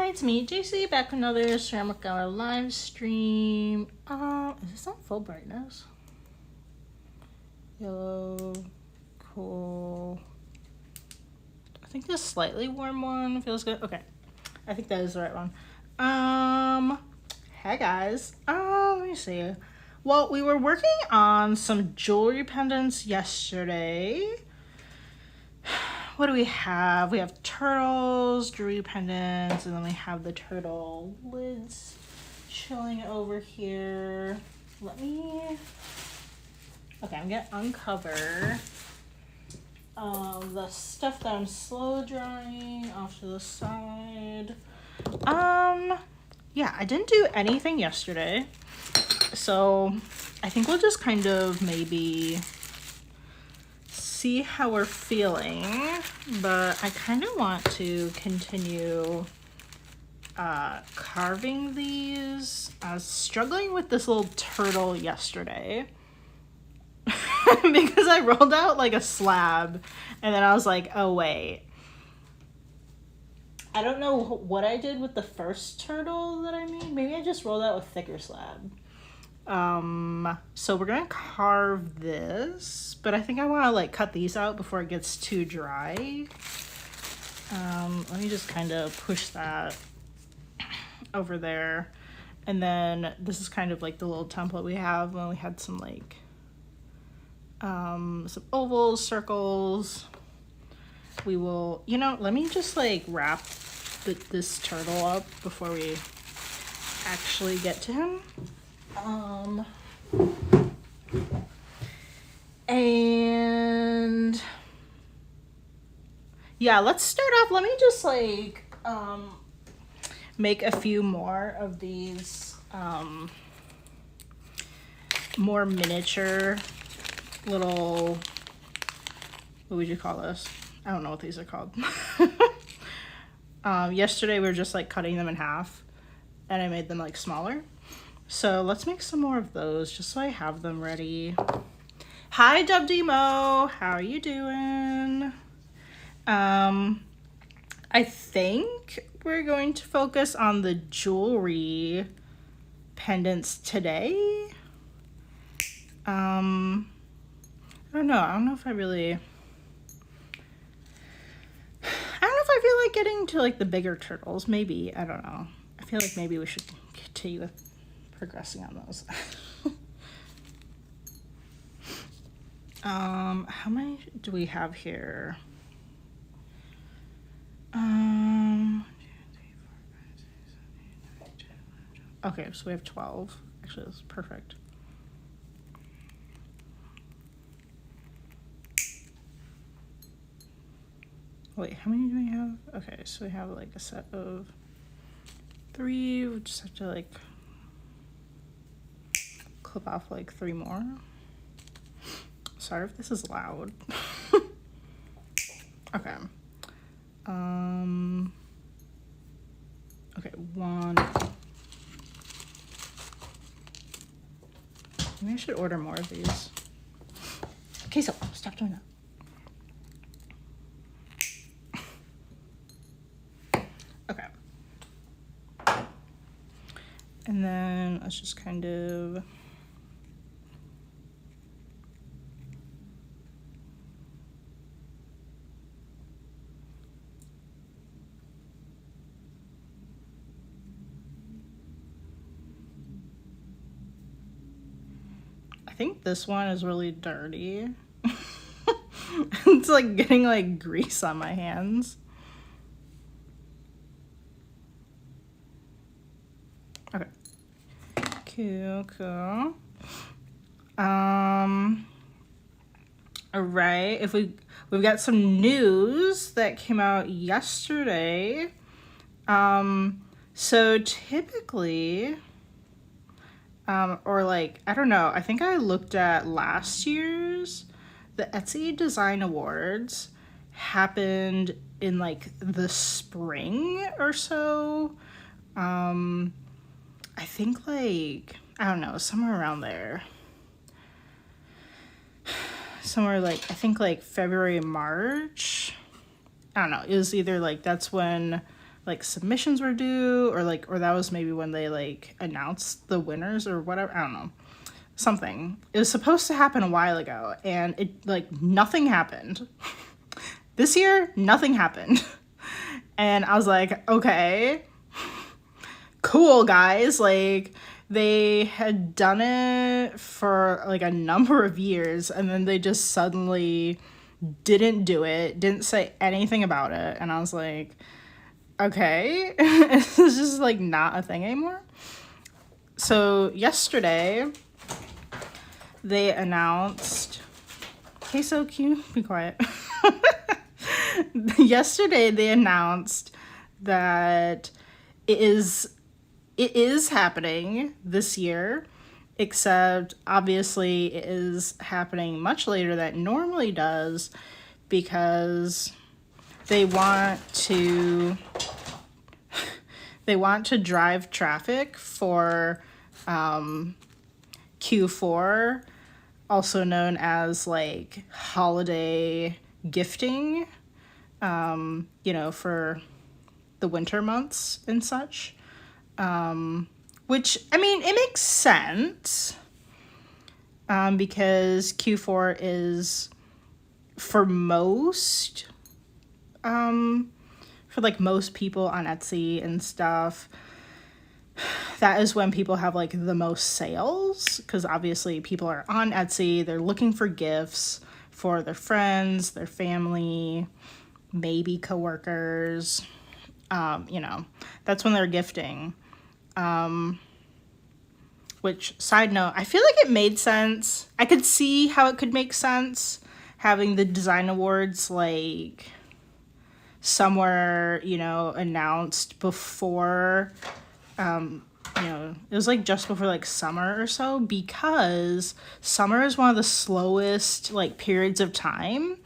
Hi, it's me, JC, back with another Ceramic Hour live stream. Is this on full brightness? Yellow, cool. I think this slightly warm one feels good. Okay, I think that is the right one. Hey guys. Let me see. Well, we were working on some jewelry pendants yesterday. What do we have? We have turtles, jewelry pendants, and then we have the turtle lids chilling over here. Okay, I'm gonna uncover the stuff that I'm slow drying off to the side. Yeah, I didn't do anything yesterday, so I think we'll just kind of maybe see how we're feeling, but I kind of want to continue carving these. I was struggling with this little turtle yesterday because I rolled out like a slab and then I was like, oh wait, I don't know what I did with the first turtle that I made. Maybe I just rolled out a thicker slab. So we're gonna carve this, but I think I want to like cut these out before it gets too dry. Let me just kind of push that over there. And then this is kind of like the little template we have when we had some like some ovals, circles. We will, let me just like wrap this turtle up before we actually get to him. And yeah, let's start off. Let me just like make a few more of these more miniature little, what would you call this? I don't know what these are called. Yesterday we were just like cutting them in half and I made them like smaller. So let's make some more of those just so I have them ready. Hi Dub Demo, how are you doing? I think we're going to focus on the jewelry pendants today. I don't know if I feel like getting to like the bigger turtles. Maybe, I don't know. I feel like maybe we should continue with progressing on those. How many do we have here? 1, 2, 3, 4, 5, 6, 7, 8, 9, 10, 11, 12. Okay, so we have 12. Actually, that's perfect. Wait, how many do we have? Okay, so we have like a set of 3. We just have to like clip off like 3 more. Sorry if this is loud. Okay. Okay, 1. Maybe I should order more of these. Okay, so stop doing that. Okay. And then let's just kind of I think this one is really dirty. It's like getting like grease on my hands. Okay. Cool. All right. We've got some news that came out yesterday. So typically, or like, I don't know, I think I looked at last year's, the Etsy Design Awards happened in like the spring or so. I think like, I don't know, somewhere around there. Somewhere like, I think like February, March. I don't know. It was either like, that's when like submissions were due, or that was maybe when they like announced the winners or whatever. I don't know. Something. It was supposed to happen a while ago, and it like nothing happened. This year, nothing happened. And I was like, okay, cool, guys. Like, they had done it for like a number of years, and then they just suddenly didn't do it, didn't say anything about it. And I was like, okay, it's just like not a thing anymore. So yesterday they announced, okay, so cute, be quiet. Yesterday they announced that it is happening this year, except obviously it is happening much later than it normally does, because they want to drive traffic for Q4, also known as like holiday gifting, you know, for the winter months and such. Which, I mean, it makes sense, because Q4 is, for most, for like most people on Etsy and stuff, that is when people have like the most sales, because obviously people are on Etsy, they're looking for gifts for their friends, their family, maybe coworkers, you know, that's when they're gifting. Which, side note, I feel like it made sense. I could see how it could make sense having the design awards like somewhere, you know, announced before, you know, it was like just before like summer or so, because summer is one of the slowest like periods of time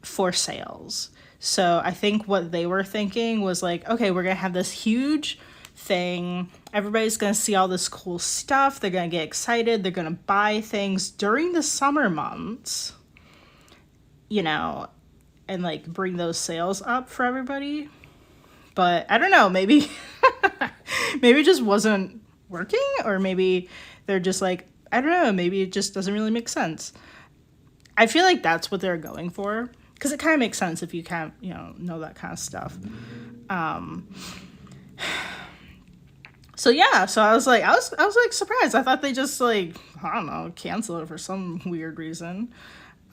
for sales. So I think what they were thinking was like, okay, we're gonna have this huge thing, everybody's gonna see all this cool stuff, they're gonna get excited, they're gonna buy things during the summer months, you know, and like bring those sales up for everybody. But I don't know, maybe maybe it just wasn't working, or maybe they're just like, I don't know, maybe it just doesn't really make sense. I feel like that's what they're going for, because it kind of makes sense if you kind of, you know that kind of stuff. So yeah, so I was like surprised. I thought they just like, I don't know, cancel it for some weird reason.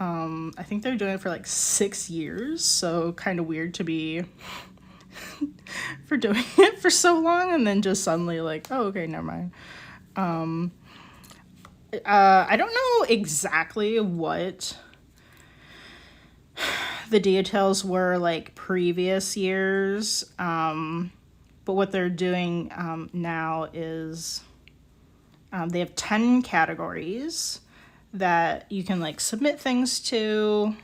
I think they're doing it for like 6 years, so kind of weird to be for doing it for so long and then just suddenly like, oh, okay, never mind. I don't know exactly what the details were like previous years, but what they're doing now is they have 10 categories that you can like submit things to.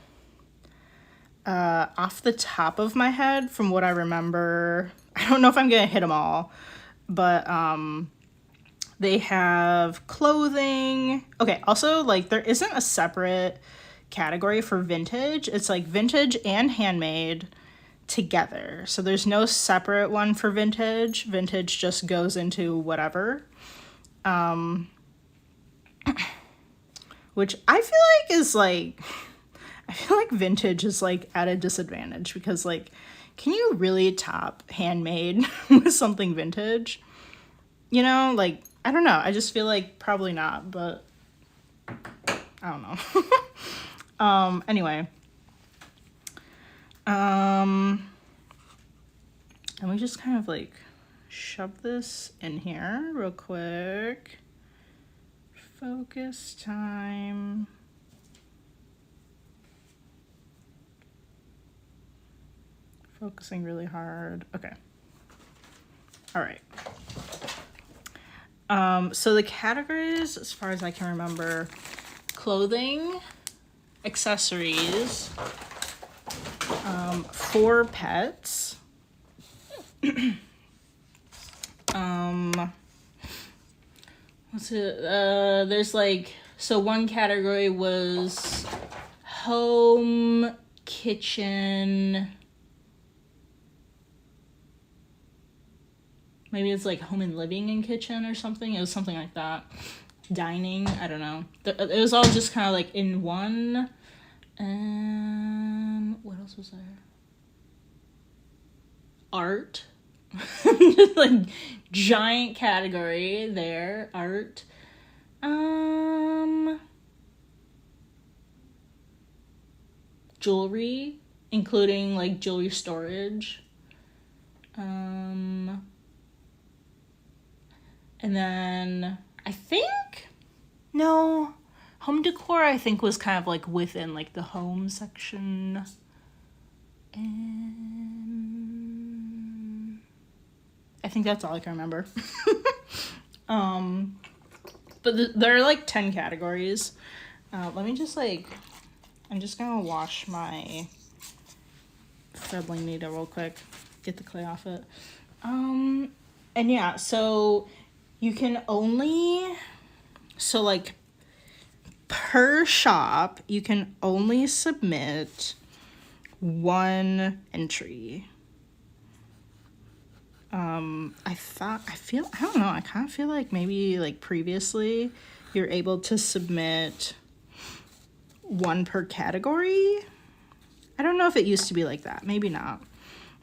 Off the top of my head, from what I remember, I don't know if I'm gonna hit them all, but they have clothing. Okay, also like there isn't a separate category for vintage. It's like vintage and handmade together. So there's no separate one for vintage. Vintage just goes into whatever. Which I feel like is like, I feel like vintage is like at a disadvantage, because like, can you really top handmade with something vintage? You know, like, I don't know. I just feel like probably not, but I don't know. Anyway. Let me just kind of like shove this in here real quick. Focus time. Focusing really hard. Okay. All right. So the categories, as far as I can remember, clothing, accessories, for pets, what's it? There's like, so one category was home, kitchen, Maybe it's like home and living and kitchen or something. It was something like that. Dining, I don't know. It was all just kind of like in one. What else was there? Art. Just like giant category there. Art. Jewelry, including like jewelry storage. And then I think, no, home decor I think was kind of like within like the home section. And I think that's all I can remember. But there are like 10 categories. Let me just like, I'm just gonna wash my fettling needle real quick, get the clay off it. And yeah, so you can only, so like per shop, you can only submit one entry. I don't know, I kind of feel like maybe like previously you're able to submit one per category. I don't know if it used to be like that, maybe not.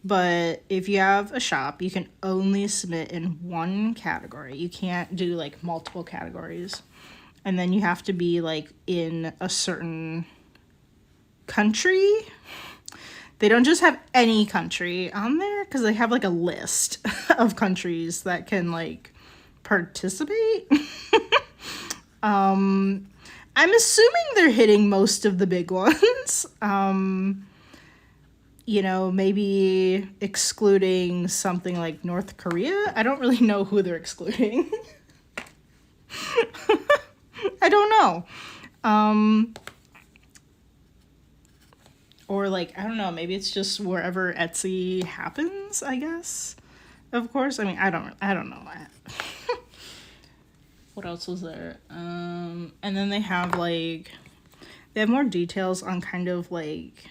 But if you have a shop, you can only submit in one category. You can't do like multiple categories. And then you have to be like in a certain country. They don't just have any country on there because they have like a list of countries that can like participate. I'm assuming they're hitting most of the big ones. You know, maybe excluding something like North Korea. I don't really know who they're excluding. I don't know. Or like, I don't know, maybe it's just wherever Etsy happens, I guess. Of course. I mean, I don't know that. What else was there? And then they have like, they have more details on kind of like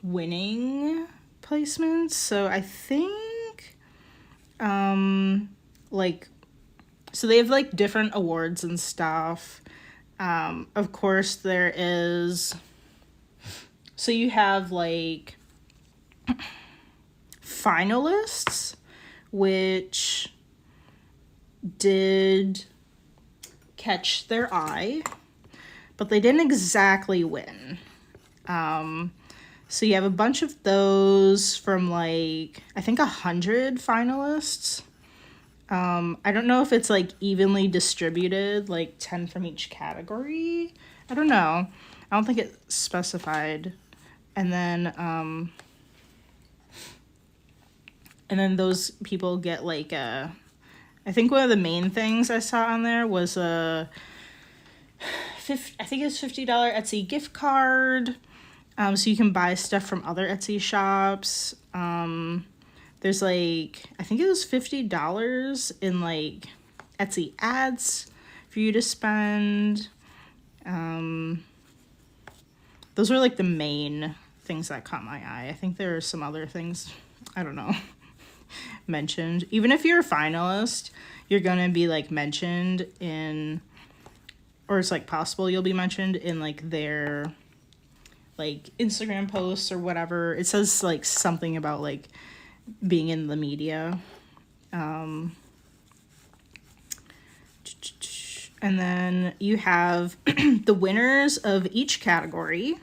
winning placements. So I think, like, so they have like different awards and stuff. Of course there is, so you have like finalists, which did catch their eye, but they didn't exactly win. So you have a bunch of those from like, I think 100 finalists. I don't know if it's like evenly distributed, like 10 from each category. I don't know. I don't think it specified. And then those people get like a, I think one of the main things I saw on there was I think it's $50 Etsy gift card. So you can buy stuff from other Etsy shops. There's like, I think it was $50 in like Etsy ads for you to spend. Those were like the main things that caught my eye. I think there are some other things, I don't know, mentioned. Even if you're a finalist, you're gonna be like mentioned in, or it's like possible you'll be mentioned in like their like Instagram posts or whatever. It says like something about like being in the media. And then you have the winners of each category.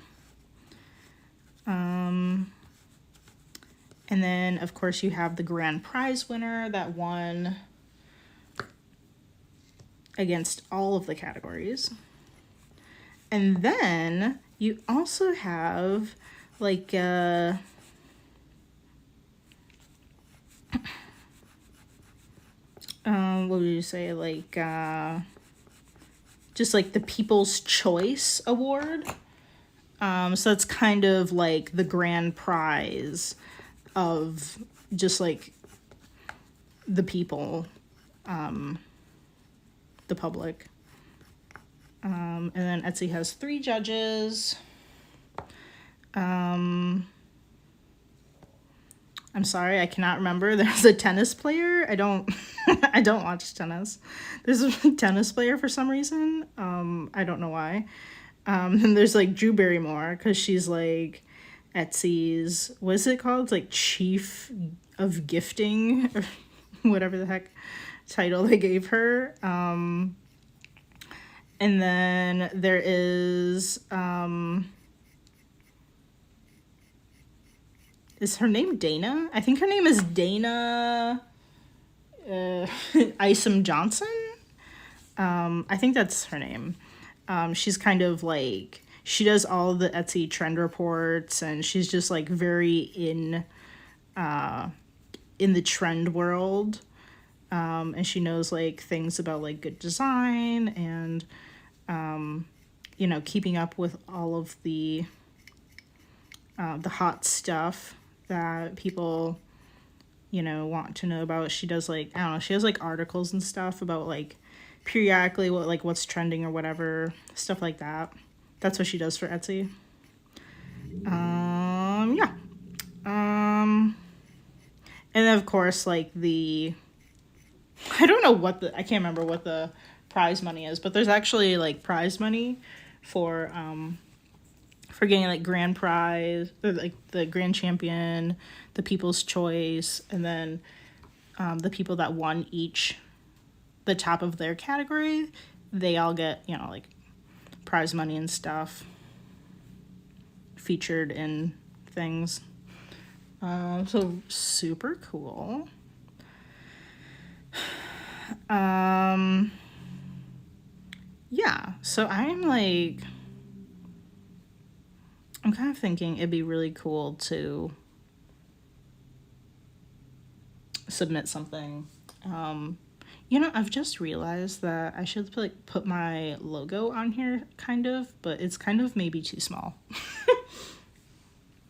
And then, of course, you have the grand prize winner that won against all of the categories. And then you also have like what would you say, like just like the People's Choice Award. So that's kind of like the grand prize of just like the people, the public. And then Etsy has 3 judges. I'm sorry, I cannot remember. There's a tennis player. I don't I don't watch tennis. There's a tennis player for some reason. I don't know why. And there's like Drew Barrymore, because she's like Etsy's, what is it called? It's like chief of gifting or whatever the heck title they gave her. And then there is her name Dana? I think her name is Dana Isom Johnson. I think that's her name. She's kind of like, she does all the Etsy trend reports, and she's just like very in the trend world. And she knows like things about like good design and, you know, keeping up with all of the hot stuff that people, you know, want to know about. She does like, I don't know, she has like articles and stuff about like periodically what's trending or whatever, stuff like that. That's what she does for Etsy. Yeah. And then of course like I can't remember what the prize money is, but there's actually like prize money for getting like grand prize, or like the grand champion, the people's choice, and then the people that won each the top of their category, they all get, you know, like prize money and stuff featured in things. So super cool. Yeah, so I'm kind of thinking it'd be really cool to submit something. You know, I've just realized that I should like put my logo on here kind of, but it's kind of maybe too small.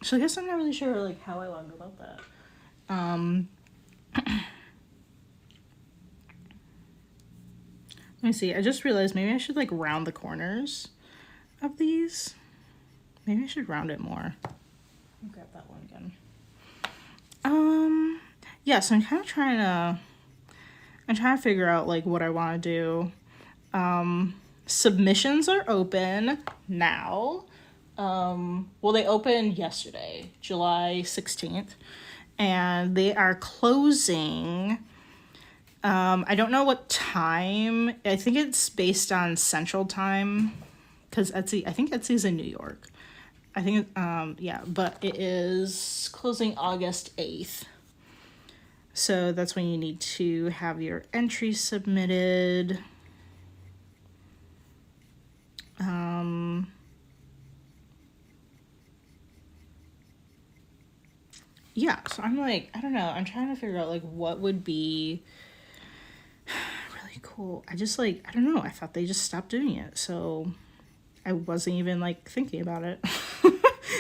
So I guess I'm not really sure like how I want to go about that. Let me see. I just realized maybe I should like round the corners of these. Maybe I should round it more. I'll grab that one again. Yeah, so I'm trying to figure out like what I want to do. Submissions are open now. Well, they opened yesterday, July 16th, and they are closing. I don't know what time. I think it's based on Central Time, because I think Etsy's in New York. I think, yeah, but it is closing August 8th. So that's when you need to have your entry submitted. Yeah, so I'm like, I don't know. I'm trying to figure out like what would be really cool. I just like, I don't know. I thought they just stopped doing it. So I wasn't even like thinking about it.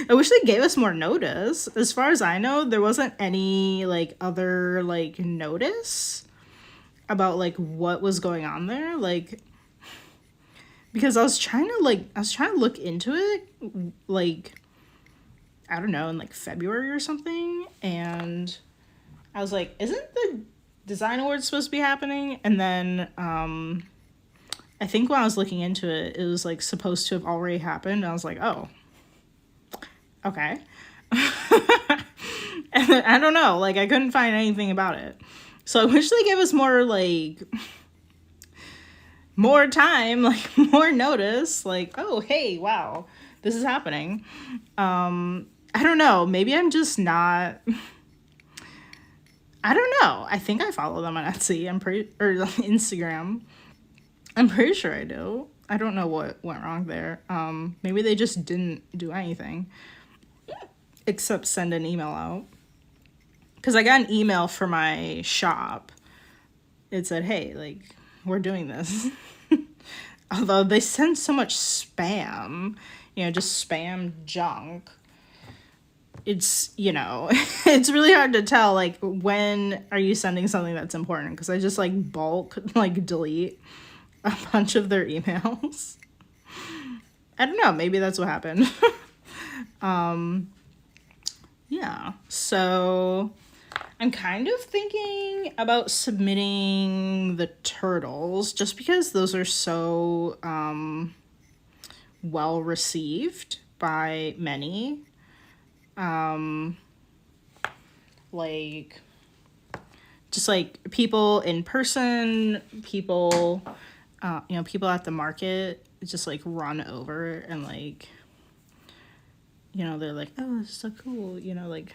I wish they gave us more notice. As far as I know, there wasn't any like other like notice about like what was going on there. Like, because I was trying to look into it like, I don't know, in like February or something. And I was like, isn't the design awards supposed to be happening? And then I think when I was looking into it, it was like supposed to have already happened. I was like, oh, okay. And I don't know, like I couldn't find anything about it. So I wish they gave us more like more time, like more notice, like, oh, hey, wow, this is happening. I don't know, maybe I'm just not, I don't know. I think I follow them on Etsy, or Instagram. I'm pretty sure I do. I don't know what went wrong there. Maybe they just didn't do anything except send an email out. Because I got an email for my shop. It said, hey, like, we're doing this. Although they send so much spam, you know, just spam junk. It's, you know, it's really hard to tell, like, when are you sending something that's important? Because I just, like, bulk, like, delete a bunch of their emails. I don't know, maybe that's what happened. Yeah, so I'm kind of thinking about submitting the turtles just because those are so well received by many. Like, just like people in person, people, people at the market just like run over and like, they're like, oh, this is so cool, like,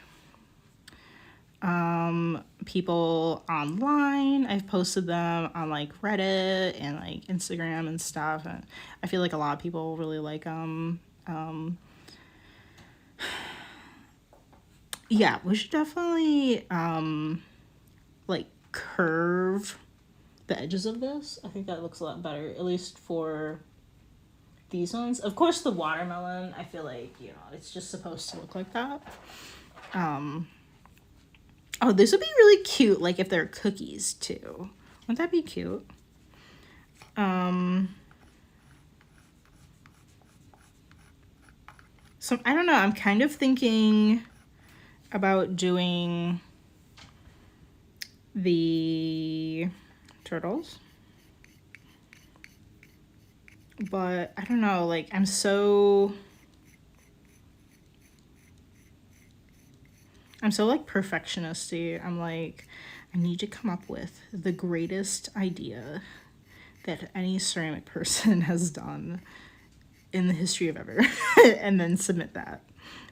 people online, I've posted them on like Reddit and like Instagram and stuff, and I feel like a lot of people really like them. Yeah, we should definitely like curve the edges of this. I think that looks a lot better, at least for these ones. Of course, the watermelon, I feel like, it's just supposed to look like that. Oh, this would be really cute, like if they're cookies too. Wouldn't that be cute? So I don't know, I'm kind of thinking about doing the turtles. But I don't know, like I'm so like perfectionisty. I'm like, I need to come up with the greatest idea that any ceramic person has done in the history of ever and then submit that.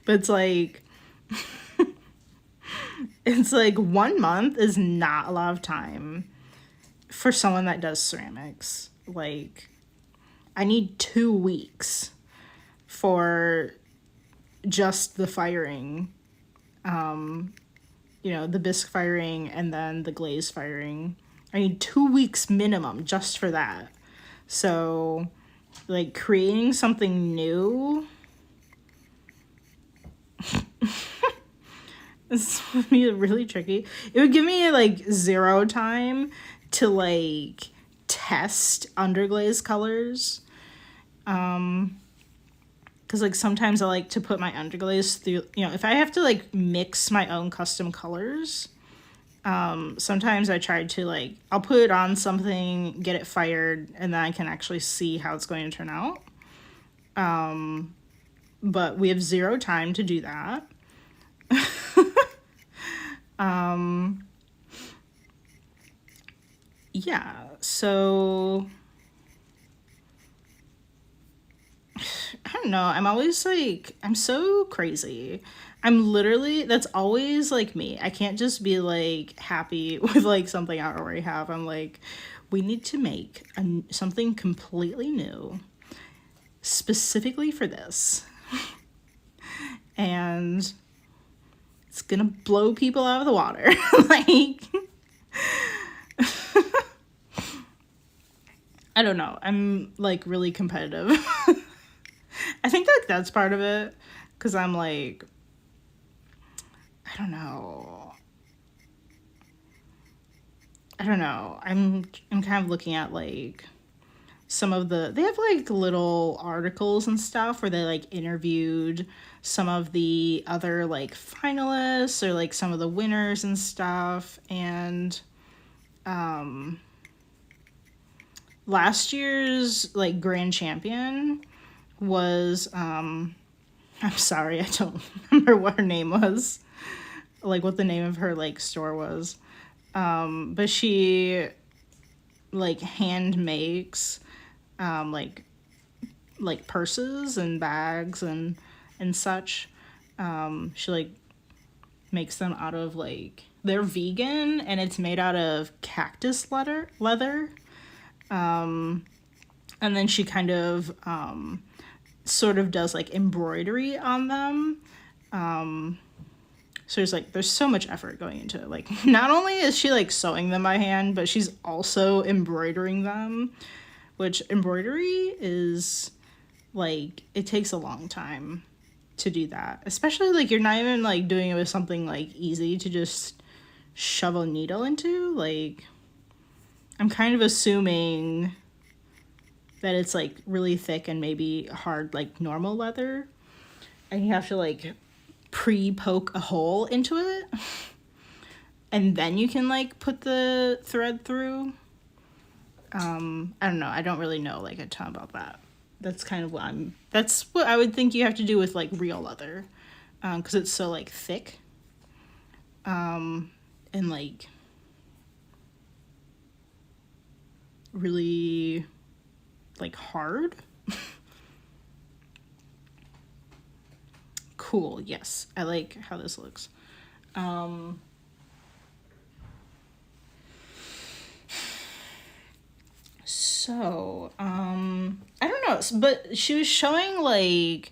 But it's like it's like 1 month is not a lot of time for someone that does ceramics. Like, I need 2 weeks for just the firing, the bisque firing and then the glaze firing. I need 2 weeks minimum just for that. So, like, creating something new this would be really tricky. It would give me like 0 time to like test underglaze colors. Because like sometimes I like to put my underglaze through, if I have to like mix my own custom colors, sometimes I try to like, I'll put it on something, get it fired, and then I can actually see how it's going to turn out. But we have 0 time to do that. Yeah, so I don't know. I'm always like, I'm so crazy. I'm literally, that's always like me. I can't just be like happy with like something I already have. I'm like, we need to make something completely new specifically for this. And it's gonna blow people out of the water. Like, I don't know. I'm like really competitive. I think that that's part of it, because I'm like, I don't know. I'm kind of looking at like some of they have like little articles and stuff where they like interviewed some of the other like finalists or like some of the winners and stuff. And last year's like grand champion was I'm sorry, I don't remember what her name was, like what the name of her like store was, but she like hand makes like purses and bags and such. She like makes them out of like, they're vegan and it's made out of cactus leather. And then she kind of sort of does like embroidery on them. So there's so much effort going into it. Like, not only is she like sewing them by hand, but she's also embroidering them, which embroidery is like, it takes a long time to do that. Especially like, you're not even like doing it with something like easy to just shove a needle into. Like, I'm kind of assuming that it's like really thick and maybe hard like normal leather, and you have to like pre-poke a hole into it. and then you can like put the thread through. I don't know. I don't really know like a ton about that. That's kind of that's what I would think you have to do with like real leather, because it's so like thick, and like really like hard. Cool. Yes, I like how this looks. So, I don't know, but she was showing like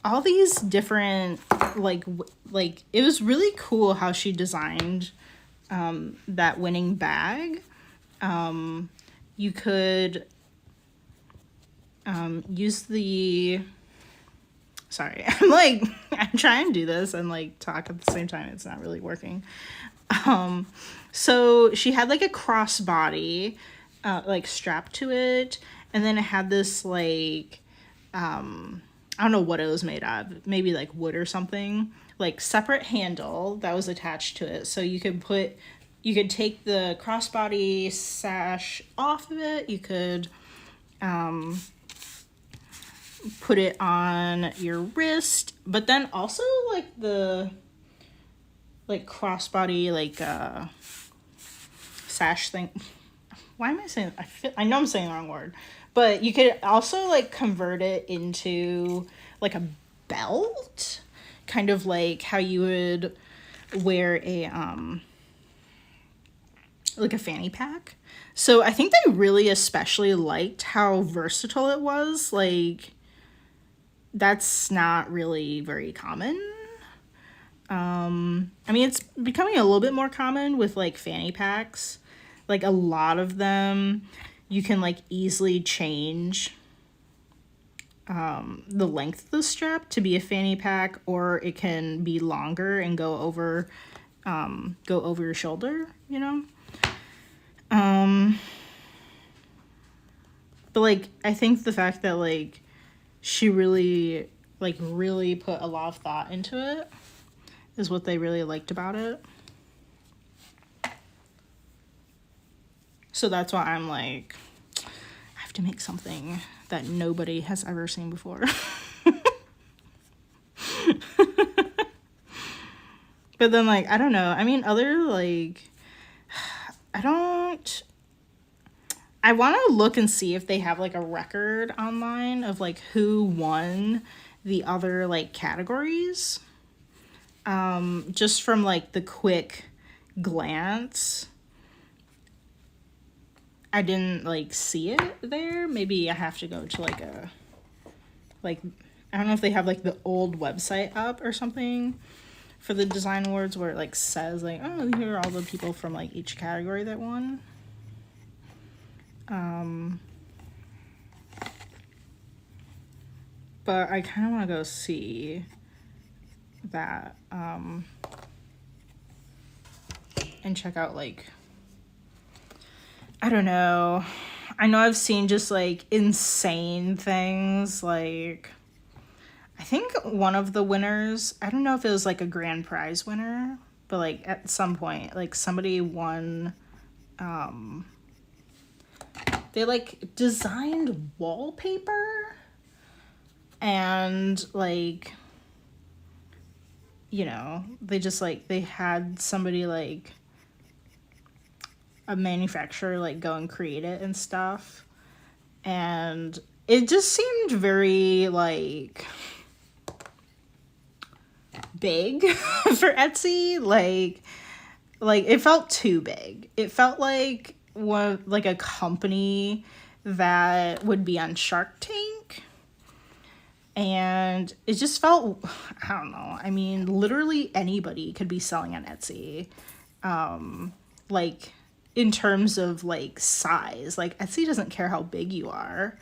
all these different like it was really cool how she designed that winning bag. You could use the, sorry, I'm trying to do this and like talk at the same time. It's not really working. So she had like a crossbody like strapped to it, and then it had this like I don't know what it was made of, maybe like wood or something, like separate handle that was attached to it, so you could take the crossbody sash off of it. You could put it on your wrist, but then also like the like crossbody like sash thing. Why am I saying, I know I'm saying the wrong word, but you could also like convert it into like a belt, kind of like how you would wear a like a fanny pack. So I think they really especially liked how versatile it was. Like, that's not really very common. I mean, it's becoming a little bit more common with like fanny packs. Like a lot of them, you can like easily change the length of the strap to be a fanny pack, or it can be longer and go over your shoulder, you know? But like, I think the fact that like she really put a lot of thought into it is what they really liked about it. So that's why I'm like, I have to make something that nobody has ever seen before. But then like, I don't know. I mean, other like, I want to look and see if they have like a record online of like who won the other like categories. Just from like the quick glance, I didn't like see it there. Maybe I have to go to like I don't know if they have like the old website up or something for the design awards where it like says like, oh, here are all the people from like each category that won. But I kind of want to go see that and check out like, I don't know. I know I've seen just like insane things. Like, I think one of the winners, I don't know if it was like a grand prize winner, but like at some point, like somebody won, they like designed wallpaper and like, you know, they just like, they had somebody like a manufacturer like go and create it and stuff, and it just seemed very like big for Etsy. Like it felt too big. It felt like a company that would be on Shark Tank, and it just felt, I don't know, I mean, literally anybody could be selling on Etsy. Like in terms of like size, like Etsy doesn't care how big you are.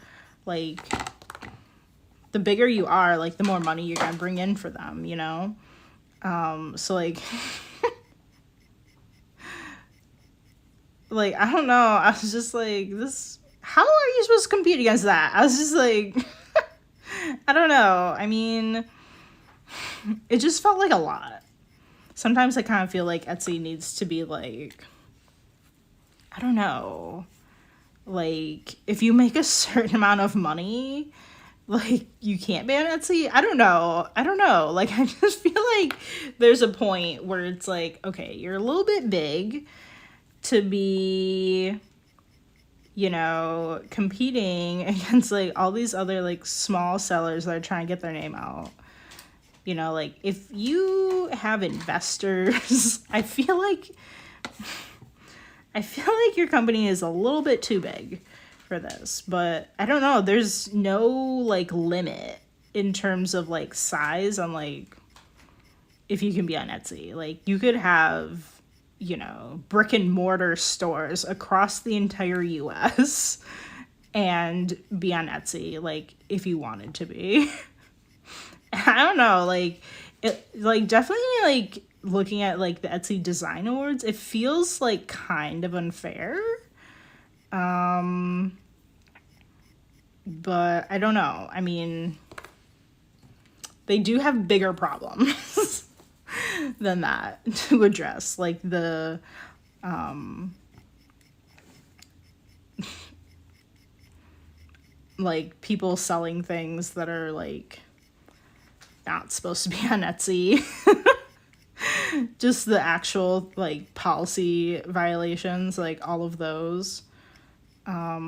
Like the bigger you are, like the more money you're gonna bring in for them, you know? So like like, I don't know, I was just like, this, how are you supposed to compete against that? I was just like I don't know, I mean, it just felt like a lot. sometimes I kind of feel like Etsy needs to be like, I don't know, like if you make a certain amount of money, like you can't be on Etsy. I don't know. Like I just feel like there's a point where it's like, okay, you're a little bit big to be, you know, competing against like all these other like small sellers that are trying to get their name out. You know, like if you have investors, I feel like your company is a little bit too big for this. But I don't know, there's no like limit in terms of like size on like if you can be on Etsy. Like you could have, you know, brick and mortar stores across the entire US and be on Etsy, like if you wanted to be. I don't know, like it, like definitely like looking at like the Etsy Design Awards, it feels like kind of unfair. But I don't know. I mean, they do have bigger problems than that to address, like the like people selling things that are like not supposed to be on Etsy. Just the actual like policy violations, like all of those. Let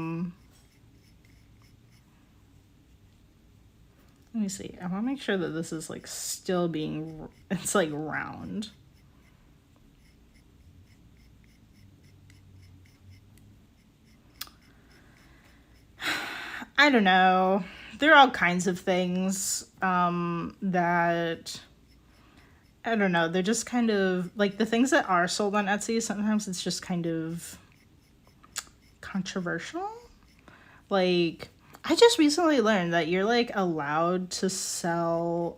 me see. I want to make sure that this is like still being, it's like round. I don't know. There are all kinds of things that, I don't know, they're just kind of, like the things that are sold on Etsy, sometimes it's just kind of controversial. Like, I just recently learned that you're like allowed to sell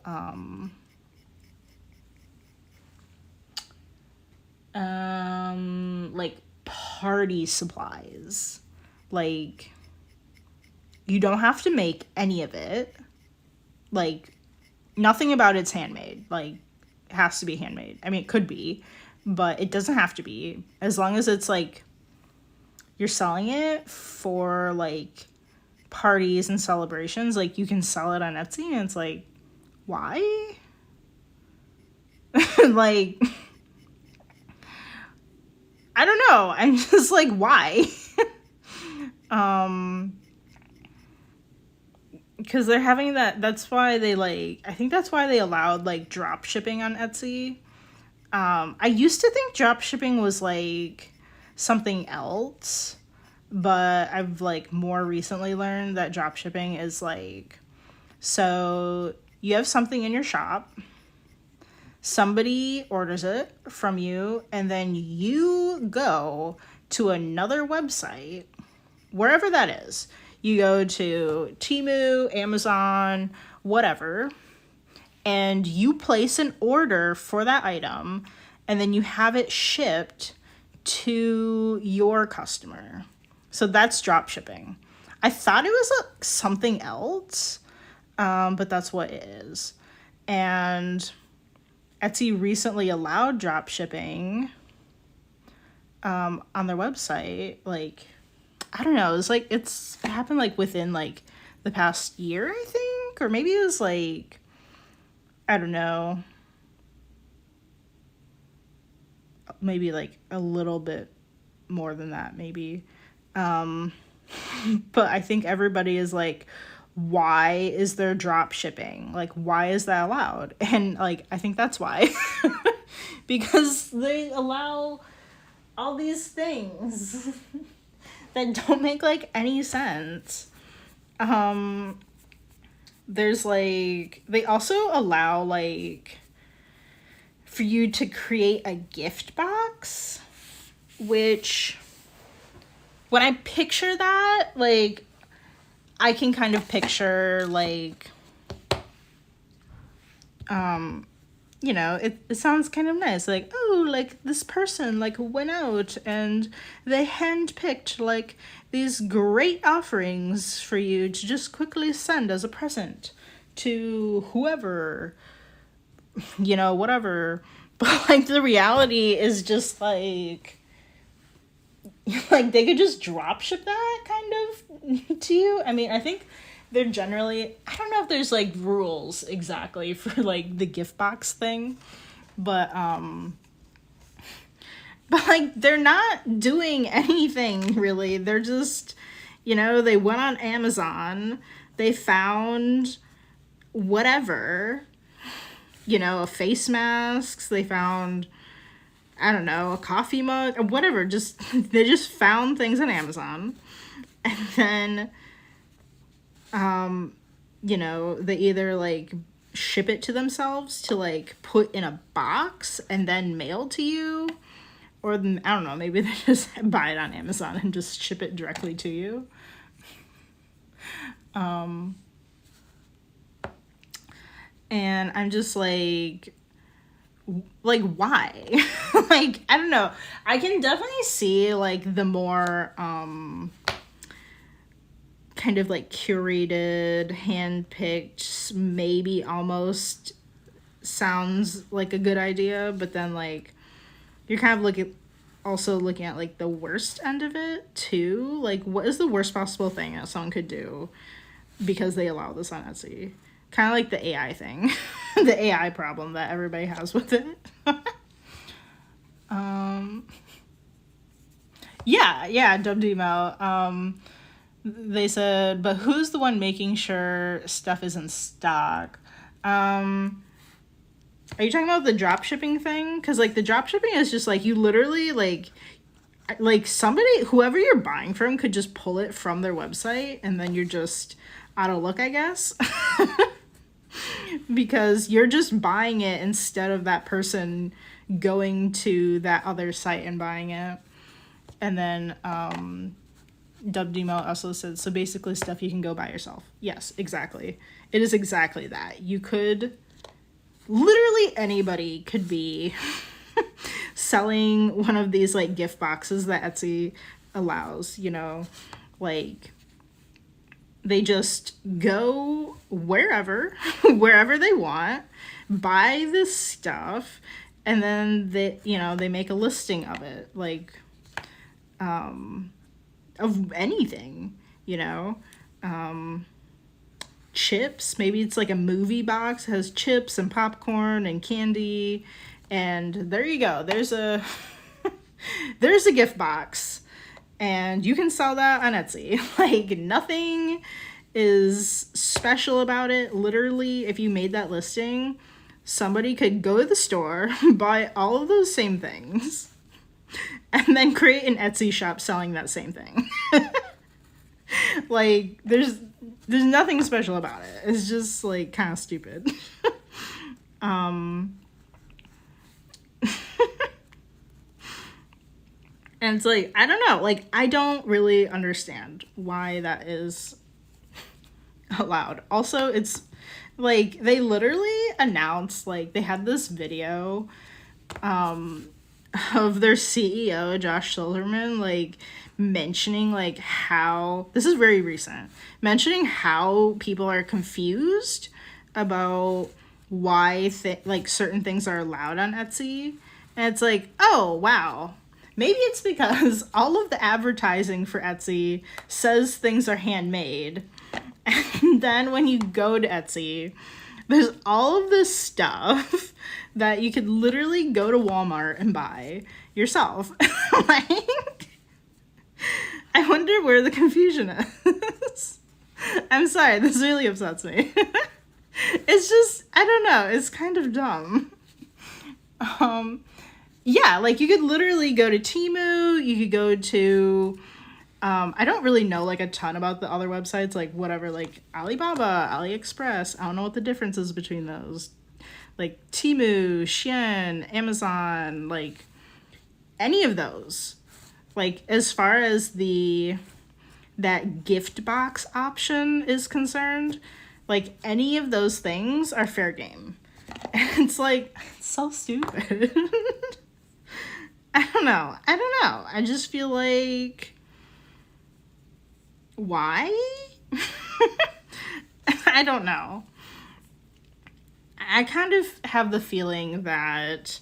like party supplies. Like you don't have to make any of it. Like nothing about it's handmade. Like it has to be handmade. I mean, it could be, but it doesn't have to be. As long as it's like you're selling it for like parties and celebrations, like you can sell it on Etsy, and it's like, why? Like, I don't know. I'm just like, why? Because they're having that's why they like, I think that's why they allowed like drop shipping on Etsy. I used to think drop shipping was like something else, but I've like more recently learned that drop shipping is like, so you have something in your shop, somebody orders it from you, and then you go to another website, wherever that is. You go to Temu, Amazon, whatever, and you place an order for that item, and then you have it shipped to your customer. So that's drop shipping. I thought it was like something else, but that's what it is. And Etsy recently allowed drop shipping on their website. Like, I don't know, it happened like within like the past year, I think, or maybe it was like, I don't know, maybe like a little bit more than that, maybe. But I think everybody is like, why is there drop shipping? Like, why is that allowed? And like, I think that's why. Because they allow all these things that don't make like any sense. There's like, they also allow like for you to create a gift box, which when I picture that, like, I can kind of picture like, you know, it sounds kind of nice. Like, oh, like this person like went out and they handpicked like these great offerings for you to just quickly send as a present to whoever, you know, whatever. But like the reality is just like they could just drop ship that kind of to you. I mean, I think they're generally, I don't know if there's like rules exactly for like the gift box thing, but like they're not doing anything really. They're just, you know, they went on Amazon, they found whatever, you know, a face masks, they found, I don't know, a coffee mug or whatever. Just they just found things on Amazon, and then you know, they either like ship it to themselves to like put in a box and then mail to you, or I don't know, maybe they just buy it on Amazon and just ship it directly to you. And I'm just like why? Like, I don't know. I can definitely see like the more kind of like curated, hand-picked, maybe almost sounds like a good idea, but then like you're kind of looking at like the worst end of it too. Like, what is the worst possible thing that someone could do because they allow this on Etsy? Kind of like the AI thing. The AI problem that everybody has with it. Yeah, Dubdemo. They said, but who's the one making sure stuff is in stock? Are you talking about the drop shipping thing? Because like the drop shipping is just like you literally like somebody, whoever you're buying from, could just pull it from their website, and then you're just out of luck, I guess. Because you're just buying it instead of that person going to that other site and buying it. And then Dubdemo also said, so basically stuff you can go buy yourself. Yes, exactly. It is exactly that. You could, literally anybody could be selling one of these like gift boxes that Etsy allows, you know, like they just go wherever they want, buy this stuff, and then they make a listing of it, like of anything, you know. Chips, maybe it's like a movie box, it has chips and popcorn and candy, and there you go, there's a there's a gift box. And you can sell that on Etsy. Like, nothing is special about it. Literally, if you made that listing, somebody could go to the store, buy all of those same things, and then create an Etsy shop selling that same thing. Like, there's nothing special about it. It's just, like, kind of stupid. And it's like, I don't know, like, I don't really understand why that is allowed. Also, it's like, they literally announced, like, they had this video of their CEO, Josh Silverman, like, mentioning, like, how, this is very recent, mentioning how people are confused about why, like, certain things are allowed on Etsy. And it's like, oh, wow. Maybe it's because all of the advertising for Etsy says things are handmade. And then when you go to Etsy, there's all of this stuff that you could literally go to Walmart and buy yourself. Like, I wonder where the confusion is. I'm sorry, this really upsets me. It's just, I don't know, it's kind of dumb. Yeah, like, you could literally go to Temu, you could go to, I don't really know, like, a ton about the other websites, like, whatever, like, Alibaba, AliExpress, I don't know what the difference is between those. Like, Temu, Shein, Amazon, like, any of those. Like, as far as that gift box option is concerned, like, any of those things are fair game. And it's like, it's so stupid. I don't know. I just feel like, why? I don't know. I kind of have the feeling that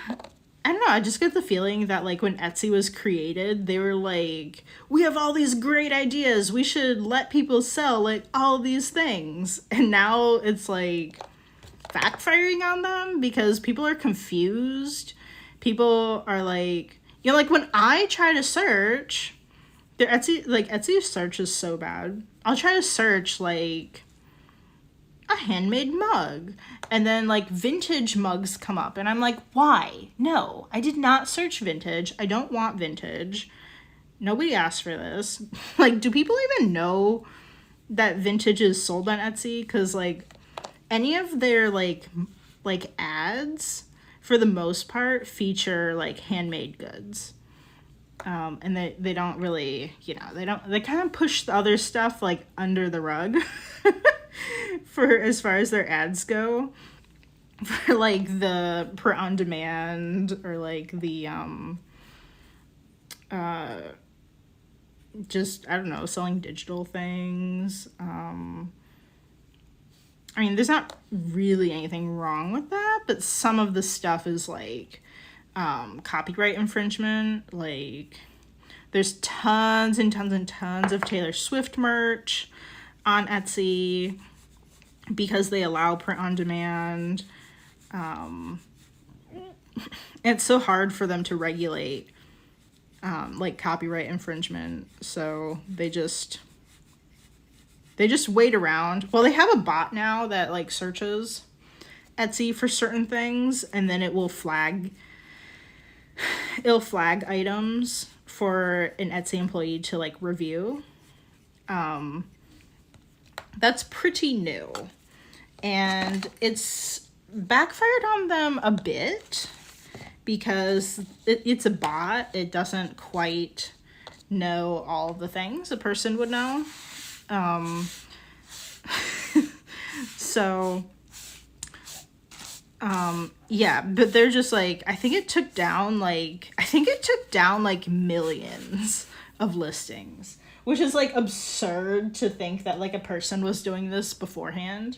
I don't know, I just get the feeling that like when Etsy was created, they were like, we have all these great ideas, we should let people sell like all these things. And now it's like backfiring on them because people are confused. People are like, you know, like when I try to search, their Etsy search is so bad. I'll try to search like a handmade mug, and then like vintage mugs come up, and I'm like, why? No, I did not search vintage. I don't want vintage. Nobody asked for this. Like, do people even know that vintage is sold on Etsy? Because like any of their like ads for the most part feature like handmade goods. And they don't really, you know, they kind of push the other stuff like under the rug for as far as their ads go, for like the print on demand or like the just, I don't know, selling digital things. I mean, there's not really anything wrong with that, but some of the stuff is like copyright infringement. Like, there's tons and tons and tons of Taylor Swift merch on Etsy because they allow print on demand. It's so hard for them to regulate like copyright infringement, so they just wait around. Well, they have a bot now that like searches Etsy for certain things, and then it'll flag items for an Etsy employee to like review. That's pretty new, and it's backfired on them a bit because it's a bot. It doesn't quite know all the things a person would know. So yeah, but they're just like, I think it took down like millions of listings, which is like absurd to think that like a person was doing this beforehand.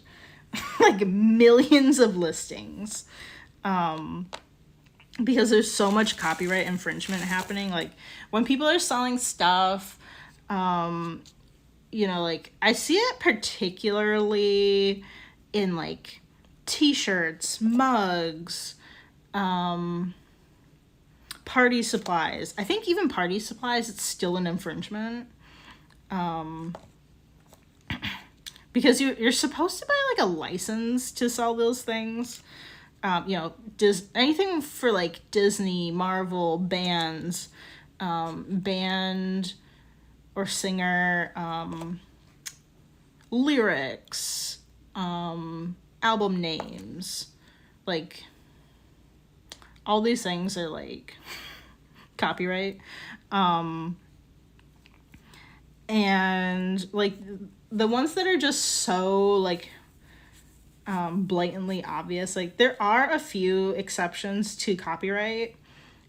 Like millions of listings, because there's so much copyright infringement happening. Like when people are selling stuff, you know, like I see it particularly in like t-shirts, mugs, party supplies. I think even party supplies, it's still an infringement. Because you're supposed to buy like a license to sell those things. You know, anything for like Disney, Marvel, bands, band or singer, lyrics, album names, like all these things are like copyright. And like the ones that are just so like blatantly obvious, like there are a few exceptions to copyright,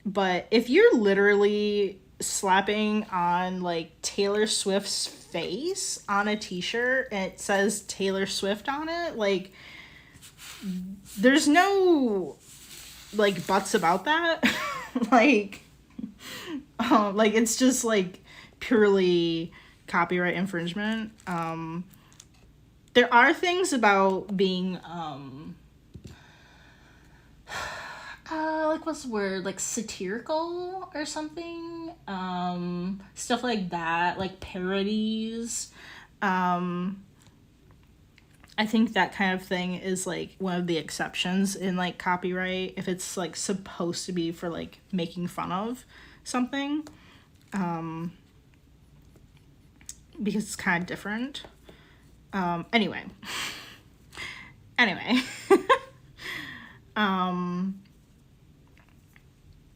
but if you're literally slapping on like Taylor Swift's face on a t-shirt and it says Taylor Swift on it, like there's no like buts about that. like it's just like purely copyright infringement. There are things about being like what's the word, like satirical or something, stuff like that, like parodies. I think that kind of thing is like one of the exceptions in like copyright, if it's like supposed to be for like making fun of something, because it's kind of different. Anyway.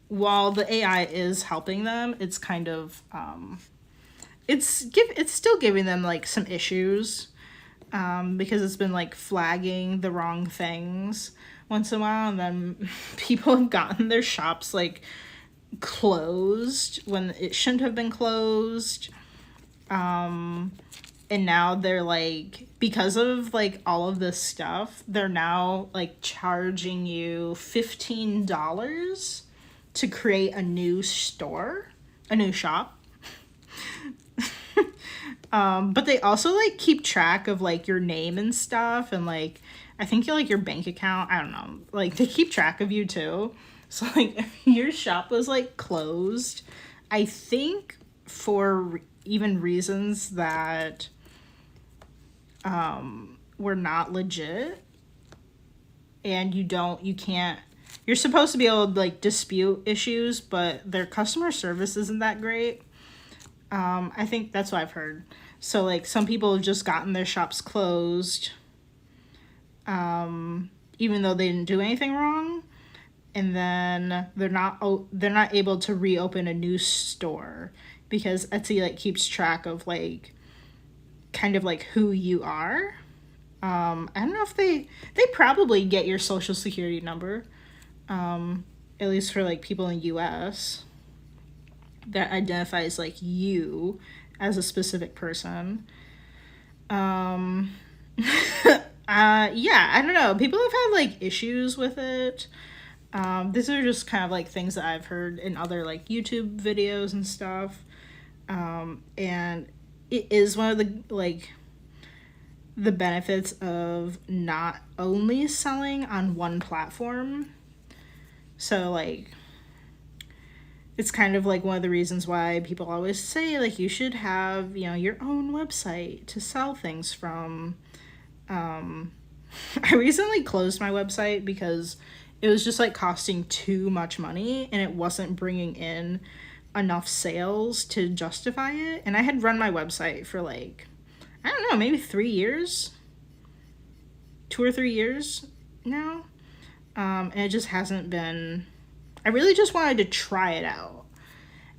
While the AI is helping them, it's kind of, it's still giving them like some issues, because it's been like flagging the wrong things once in a while, and then people have gotten their shops like closed when it shouldn't have been closed. And now they're like, because of like all of this stuff, they're now like charging you $15 to create a new store, a new shop. But they also like keep track of like your name and stuff, and like I think you like your bank account. I don't know. Like they keep track of you too. So like if your shop was like closed, I think for even reasons that were not legit, and you can't, you're supposed to be able to like dispute issues, but their customer service isn't that great. I think that's what I've heard. So like some people have just gotten their shops closed, even though they didn't do anything wrong, and then they're not able to reopen a new store because Etsy like keeps track of like kind of like who you are. I don't know if they probably get your social security number, at least for like people in the US, that identifies like you as a specific person. Yeah, I don't know. People have had like issues with it. These are just kind of like things that I've heard in other like YouTube videos and stuff. And it is one of the like the benefits of not only selling on one platform. So like it's kind of like one of the reasons why people always say like you should have, you know, your own website to sell things from. I recently closed my website because it was just like costing too much money and it wasn't bringing in enough sales to justify it. And I had run my website for like, I don't know, maybe 3 years, 2 or 3 years now. And it just hasn't been, I really just wanted to try it out.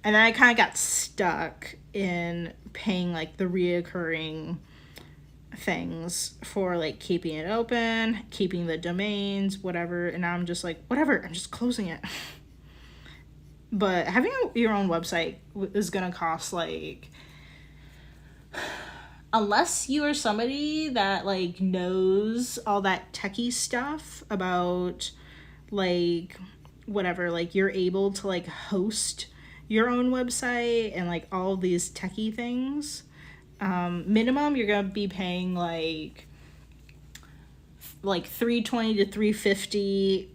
And then I kind of got stuck in paying like the reoccurring things for like keeping it open, keeping the domains, whatever. And now I'm just like, whatever, I'm just closing it. But having your own website is going to cost like, unless you are somebody that like knows all that techie stuff about like whatever, like you're able to like host your own website and like all these techie things, minimum you're gonna be paying like $320 to $350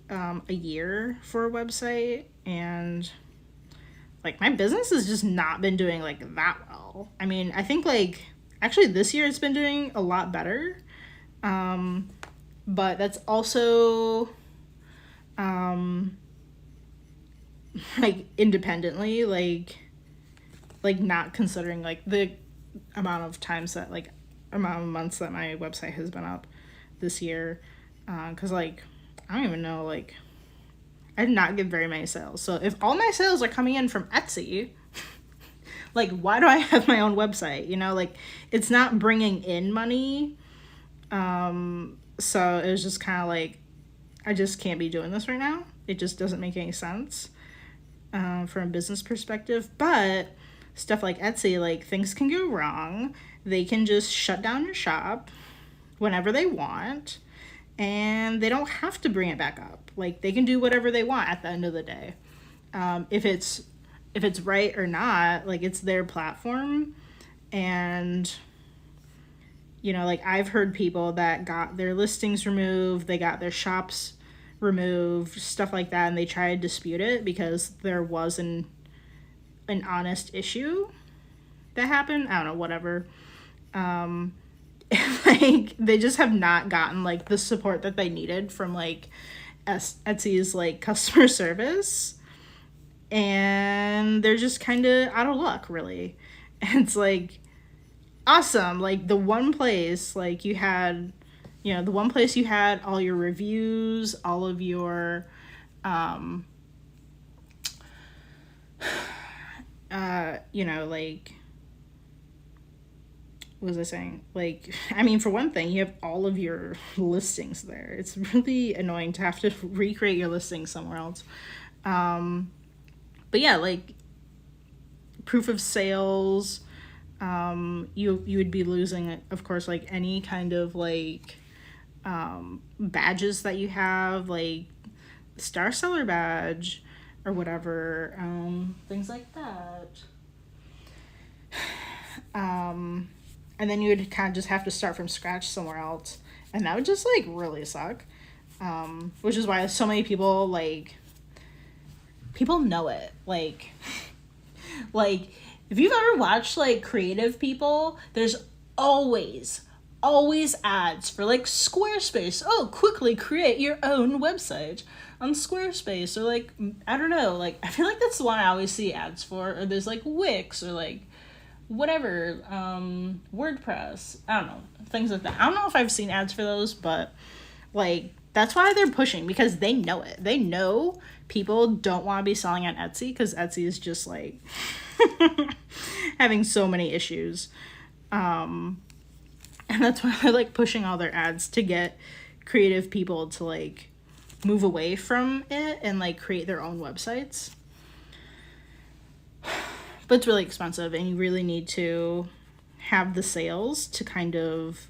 a year for a website. And like my business has just not been doing like that well. I mean, I think like actually this year it's been doing a lot better, but that's also like independently, like not considering like the amount of times that like amount of months that my website has been up this year, because like I don't even know, like I did not get very many sales. So if all my sales are coming in from Etsy, like why do I have my own website? You know, like it's not bringing in money. So it was just kind of like I just can't be doing this right now. It just doesn't make any sense from a business perspective. But stuff like Etsy, like things can go wrong. They can just shut down your shop whenever they want, and they don't have to bring it back up. Like they can do whatever they want at the end of the day. If it's right or not, like it's their platform. And you know, like I've heard people that got their listings removed, they got their shops removed, stuff like that, and they tried to dispute it because there was an honest issue that happened. I don't know, whatever. Like they just have not gotten like the support that they needed from like Etsy's like customer service, and they're just kind of out of luck, really. And it's like awesome, like the one place like you had, you know, the one place you had all your reviews, all of your you know, like what was I saying? Like, I mean, for one thing, you have all of your listings there. It's really annoying to have to recreate your listings somewhere else. But yeah, like proof of sales, you would be losing, of course, like any kind of like badges that you have, like Star Seller badge or whatever, things like that. And then you would kind of just have to start from scratch somewhere else, and that would just like really suck. Which is why so many people like, people know it, like like if you've ever watched like creative people, there's always ads for like Squarespace. Oh, quickly create your own website on Squarespace, or like, I don't know, like I feel like that's the one I always see ads for. Or there's like Wix, or like whatever, WordPress, I don't know, things like that. I don't know if I've seen ads for those, but like that's why they're pushing, because they know it. They know people don't want to be selling on Etsy, because Etsy is just like having so many issues. And that's why they're like pushing all their ads to get creative people to like move away from it and like create their own websites. But it's really expensive, and you really need to have the sales to kind of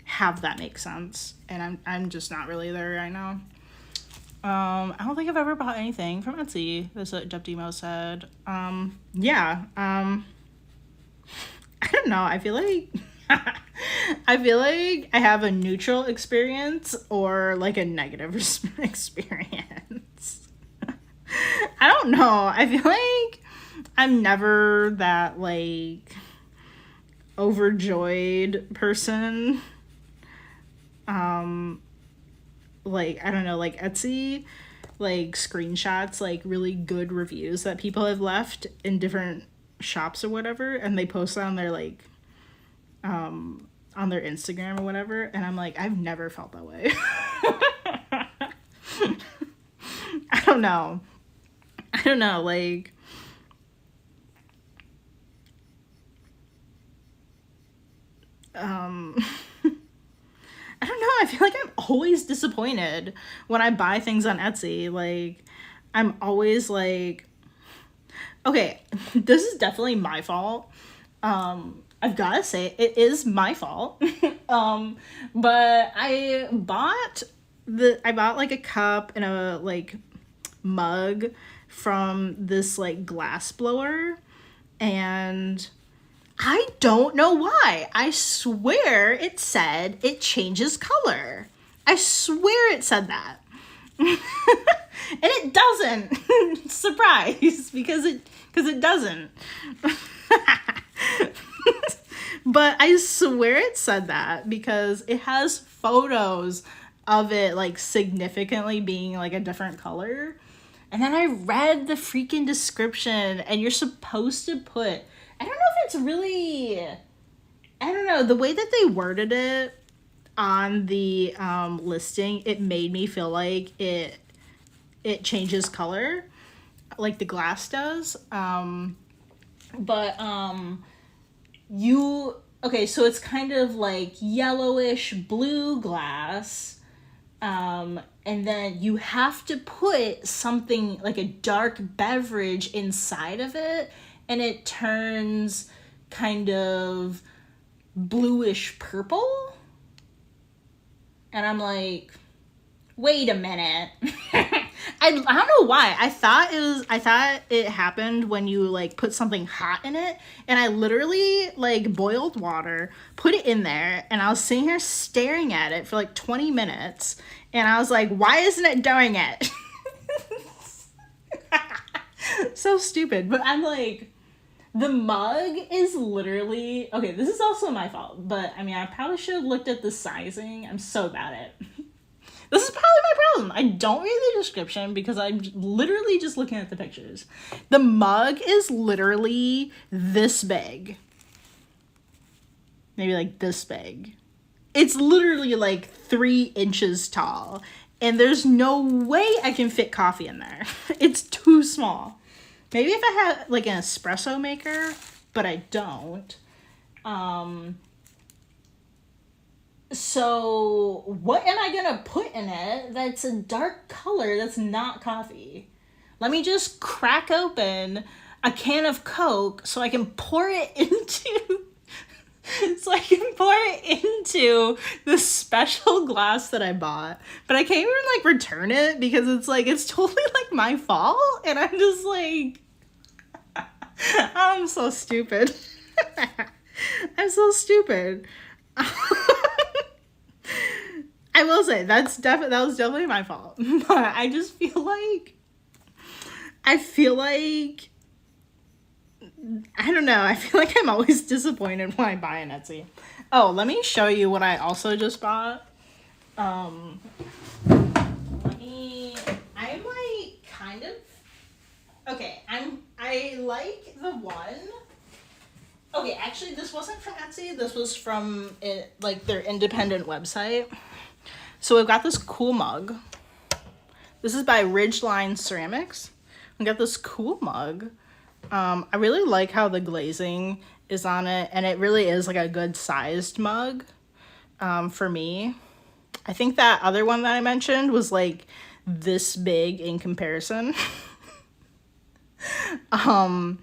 have that make sense. And I'm just not really there right now. I don't think I've ever bought anything from Etsy. That's what Jeff Demo said. Yeah. I don't know. I feel like I have a neutral experience or like a negative experience. I don't know. I feel like I'm never that like overjoyed person. Like, I don't know, like Etsy like screenshots like really good reviews that people have left in different shops or whatever, and they post on their like on their Instagram or whatever, and I'm like, I've never felt that way. I don't know, like I don't know, I feel like I'm always disappointed when I buy things on Etsy. Like, I'm always like, okay, this is definitely my fault. I've gotta say, it is my fault. But I bought like a cup and a like mug from this like glass blower, and I don't know why. I swear it said it changes color. I swear it said that. And it doesn't. Surprise, because it doesn't. But I swear it said that, because it has photos of it like significantly being like a different color. And then I read the freaking description, and you're supposed to put, I don't know if it's really, I don't know, the way that they worded it on the listing, it made me feel like it changes color like the glass does. Okay, so it's kind of like yellowish blue glass, and then you have to put something like a dark beverage inside of it, and it turns kind of bluish purple. And I'm like, wait a minute. I don't know why. I thought it happened when you like put something hot in it, and I literally like boiled water, put it in there, and I was sitting here staring at it for like 20 minutes, and I was like, why isn't it doing it? So stupid. But I'm like, the mug is literally, okay, this is also my fault, but I mean, I probably should have looked at the sizing. I'm so bad at it. This is probably my problem. I don't read the description because I'm literally just looking at the pictures. The mug is literally this big. Maybe like this big. It's literally like 3 inches tall. And there's no way I can fit coffee in there. It's too small. Maybe if I had like an espresso maker, but I don't. So what am I gonna put in it that's a dark color that's not coffee? Let me just crack open a can of Coke so I can pour it into the special glass that I bought. But I can't even like return it because it's like, it's totally like my fault. And I'm just like, I'm so stupid. I'm so stupid. I will say that was definitely my fault. But I just feel like, I don't know. I feel like I'm always disappointed when I buy an Etsy. Oh, let me show you what I also just bought. I'm like kind of, okay, I like the one. Okay, actually this wasn't from Etsy. This was from like their independent website. So we've got this cool mug. This is by Ridgeline Ceramics. We got this cool mug. I really like how the glazing is on it, and it really is like a good sized mug for me. I think that other one that I mentioned was like this big in comparison. And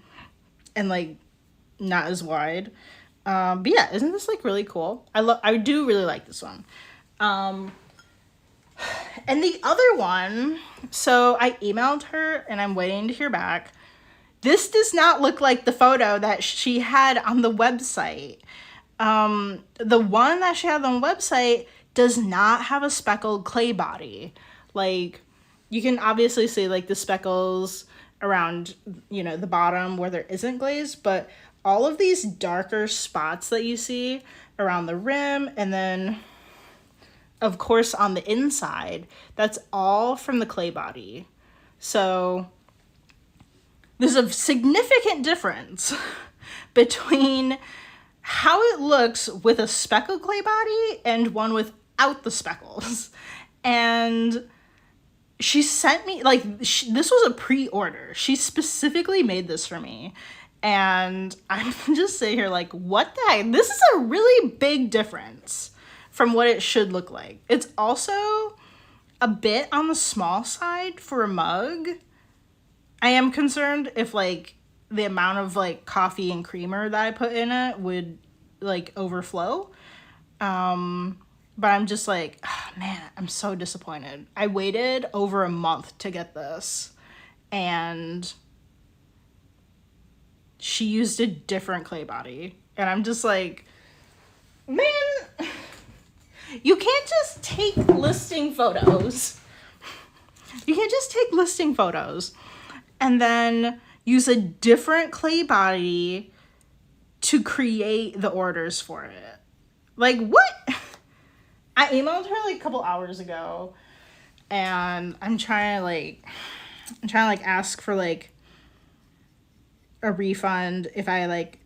like not as wide. But yeah, isn't this like really cool? I do really like this one. And the other one, so I emailed her and I'm waiting to hear back. This does not look like the photo that she had on the website. The one that she had on the website does not have a speckled clay body. Like, you can obviously see like the speckles around, you know, the bottom where there isn't glaze, but all of these darker spots that you see around the rim and then of course on the inside, that's all from the clay body. So there's a significant difference between how it looks with a speckled clay body and one without the speckles. And she sent me, like, this was a pre-order. She specifically made this for me. And I'm just sitting here like, what the heck? This is a really big difference from what it should look like. It's also a bit on the small side for a mug. I am concerned if like the amount of like coffee and creamer that I put in it would like overflow. But I'm just like, oh, man, I'm so disappointed. I waited over a month to get this and she used a different clay body. And I'm just like, man, you can't just take listing photos. You can't just take listing photos and then use a different clay body to create the orders for it. Like, what? I emailed her like a couple hours ago and I'm trying to ask for like a refund if I like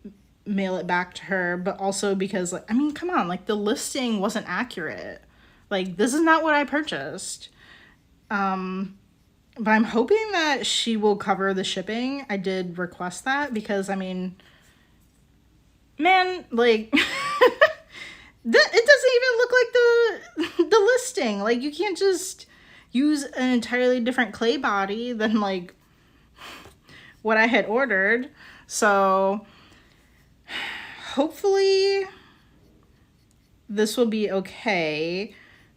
mail it back to her, but also because like, I mean, come on, like the listing wasn't accurate. Like, this is not what I purchased. But I'm hoping that she will cover the shipping. I did request that because I mean, man, like it doesn't even look like the listing. Like, you can't just use an entirely different clay body than like what I had ordered. So hopefully this will be okay,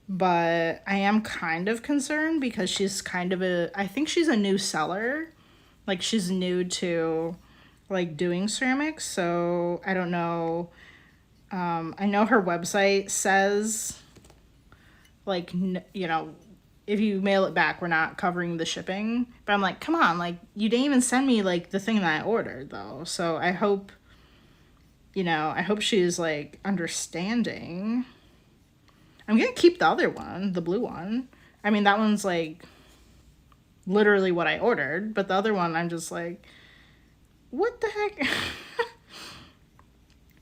but I am kind of concerned because she's kind of I think she's a new seller. Like, she's new to like doing ceramics, so I don't know. I know her website says like, you know, if you mail it back, we're not covering the shipping. But I'm like, come on, like, you didn't even send me like the thing that I ordered though. So I hope, you know, I hope she's like understanding. I'm gonna keep the other one, the blue one. I mean, that one's like literally what I ordered, but the other one I'm just like, what the heck?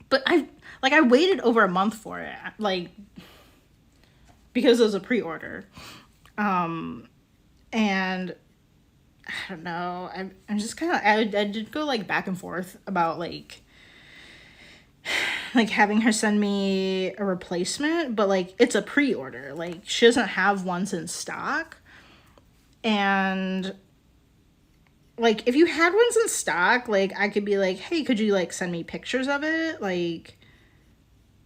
But I waited over a month for it, like, because it was a pre-order. And I don't know, I'm just kind of, I did go like back and forth about like having her send me a replacement, but like it's a pre-order, like she doesn't have ones in stock. And like, if you had ones in stock, like, I could be like, hey, could you, like, send me pictures of it? Like,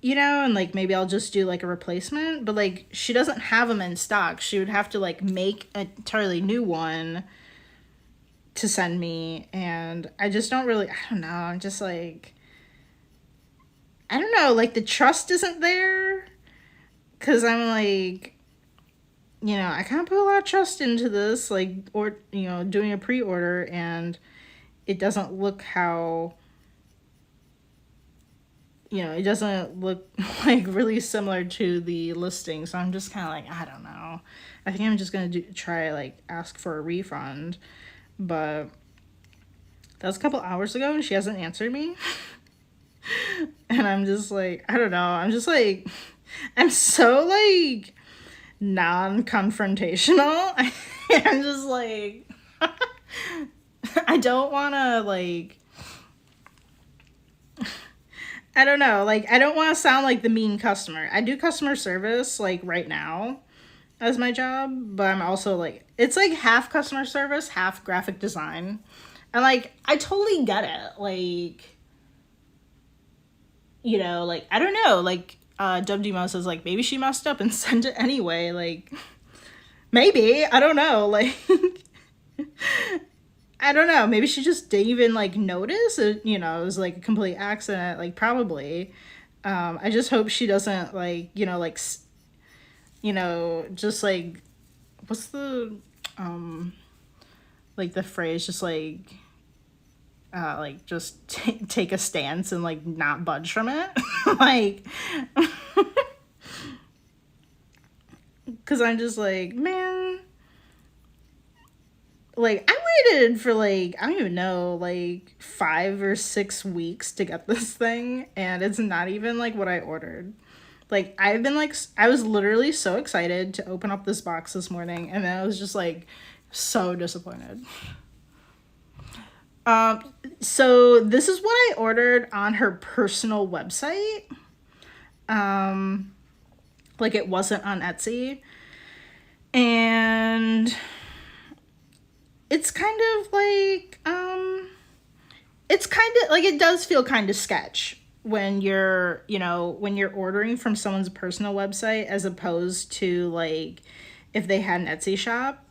you know, and, like, maybe I'll just do, like, a replacement. But, like, she doesn't have them in stock. She would have to, like, make an entirely new one to send me. And I just don't really, I don't know. I'm just, like, I don't know. Like, the trust isn't there. Because I'm, like, you know, I kind of put a lot of trust into this, like, or, you know, doing a pre-order, and it doesn't look how, you know, it doesn't look like really similar to the listing. So I'm just kind of like, I don't know. I think I'm just going to try, like, ask for a refund. But that was a couple hours ago and she hasn't answered me. And I'm just like, I don't know. I'm just like, I'm so, like, non-confrontational. I'm just like, I don't want to, like, I don't know, like, I don't want to sound like the mean customer. I do customer service, like, right now as my job, but I'm also, like, it's, like, half customer service, half graphic design. And, like, I totally get it. Like, you know, like, I don't know, like, WDMO says, like, maybe she messed up and sent it anyway. Like, maybe, I don't know, like, I don't know, maybe she just didn't even, like, notice it, you know, it was, like, a complete accident, like, probably. I just hope she doesn't, like, you know, like, you know, just, like, what's the, like, the phrase, just, like, just take a stance and, like, not budge from it. Like, because I'm just like, man, like, I waited for, like, I don't even know, like, 5 or 6 weeks to get this thing, and it's not even, like, what I ordered. Like, I've been, like, I was literally so excited to open up this box this morning, and then I was just, like, so disappointed. So this is what I ordered on her personal website. Like, it wasn't on Etsy. And it's kind of like, it's kind of like, it does feel kind of sketch when you're, you know, when you're ordering from someone's personal website as opposed to, like, if they had an Etsy shop.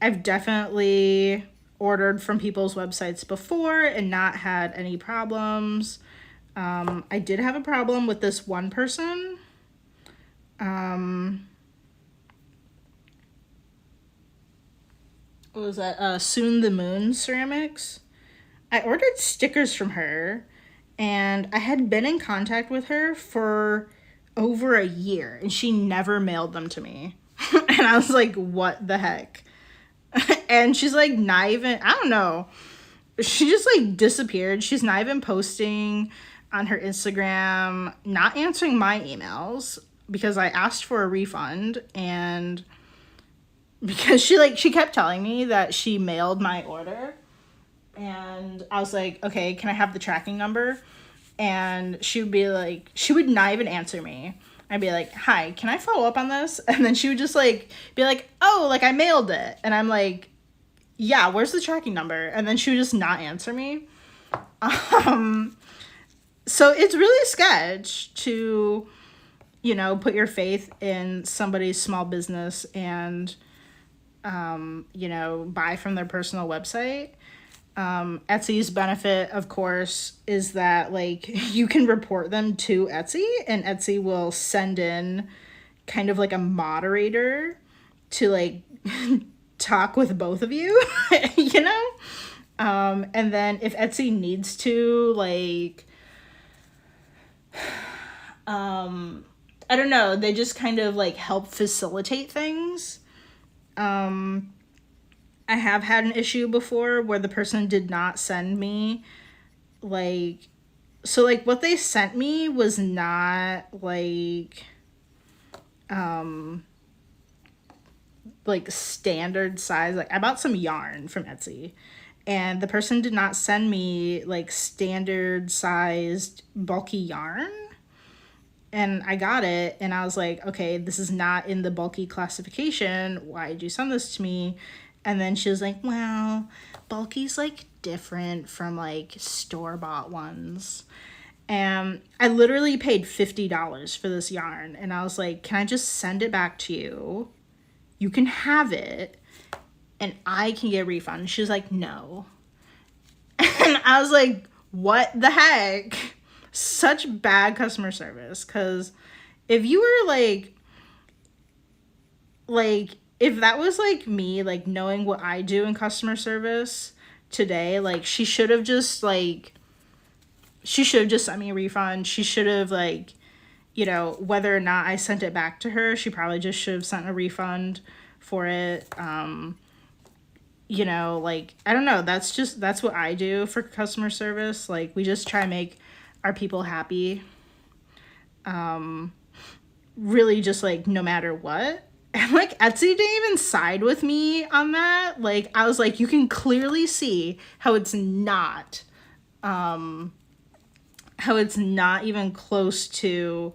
I've definitely ordered from people's websites before and not had any problems. I did have a problem with this one person. What was that? Soon the Moon Ceramics. I ordered stickers from her, and I had been in contact with her for over a year, and she never mailed them to me. And I was like, what the heck? And she's, like, not even, I don't know. She just, like, disappeared. She's not even posting on her Instagram, not answering my emails because I asked for a refund, and because she kept telling me that she mailed my order, and I was like, okay, can I have the tracking number? And she would be like, she would not even answer me. I'd be like, hi, can I follow up on this? And then she would just, like, be like, oh, like, I mailed it. And I'm like, yeah, where's the tracking number? And then she would just not answer me. So it's really sketch to, you know, put your faith in somebody's small business and, you know, buy from their personal website. Etsy's benefit, of course, is that, like, you can report them to Etsy, and Etsy will send in kind of like a moderator to, like, talk with both of you, you know? And then if Etsy needs to, like, I don't know, they just kind of, like, help facilitate things. I have had an issue before where the person did not send me, like, so, like, what they sent me was not, like, standard size. Like, I bought some yarn from Etsy, and the person did not send me, like, standard sized bulky yarn. And I got it, and I was like, okay, this is not in the bulky classification. Why did you send this to me? And then she was like, well, bulky's like different from like store-bought ones. And I literally paid $50 for this yarn. And I was like, can I just send it back to you? You can have it and I can get a refund. She was like, no. And I was like, what the heck? Such bad customer service. Because if you were like, if that was like me, like knowing what I do in customer service today, like she should have just sent me a refund. She should have like, you know, whether or not I sent it back to her, she probably just should have sent a refund for it. You know, like, I don't know. That's what I do for customer service. Like, we just try to make our people happy. Really just like no matter what. And like Etsy didn't even side with me on that. Like, I was like, you can clearly see how it's not even close to,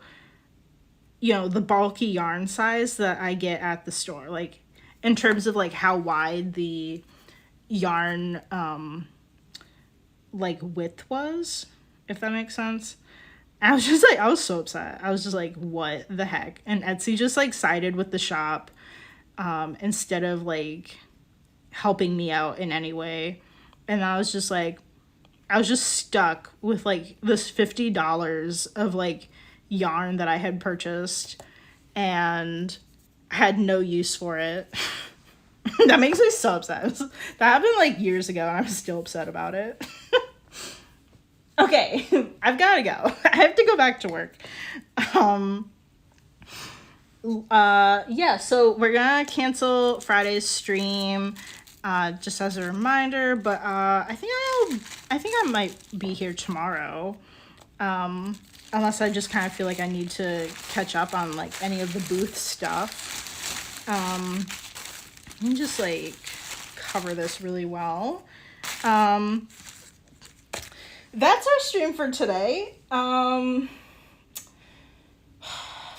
you know, the bulky yarn size that I get at the store. Like, in terms of like how wide the yarn like width was, if that makes sense. I was just like, I was so upset. I was just like, what the heck? And Etsy just like sided with the shop instead of like helping me out in any way. And I was just like, I was just stuck with like this $50 of like yarn that I had purchased and I had no use for it. That makes me so upset. That happened like years ago and I'm still upset about it. Okay, I've got to go. I have to go back to work. Yeah, so we're gonna cancel Friday's stream just as a reminder, but I think I might be here tomorrow. Unless I just kind of feel like I need to catch up on like any of the booth stuff. Let me just like cover this really well. That's our stream for today.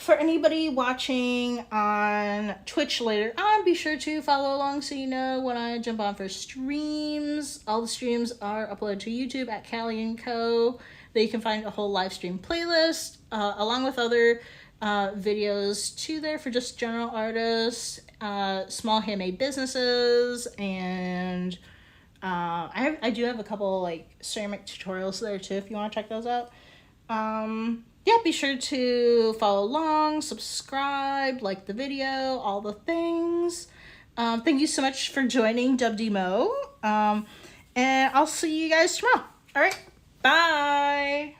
For anybody watching on Twitch later on, be sure to follow along so you know when I jump on for streams. All the streams are uploaded to YouTube at calieandco. There you can find a whole live stream playlist along with other videos too there for just general artists, small handmade businesses, and I do have a couple like ceramic tutorials there too if you want to check those out. Yeah, be sure to follow along, subscribe, like the video, all the things. Thank you so much for joining WDMO. And I'll see you guys tomorrow. All right, bye.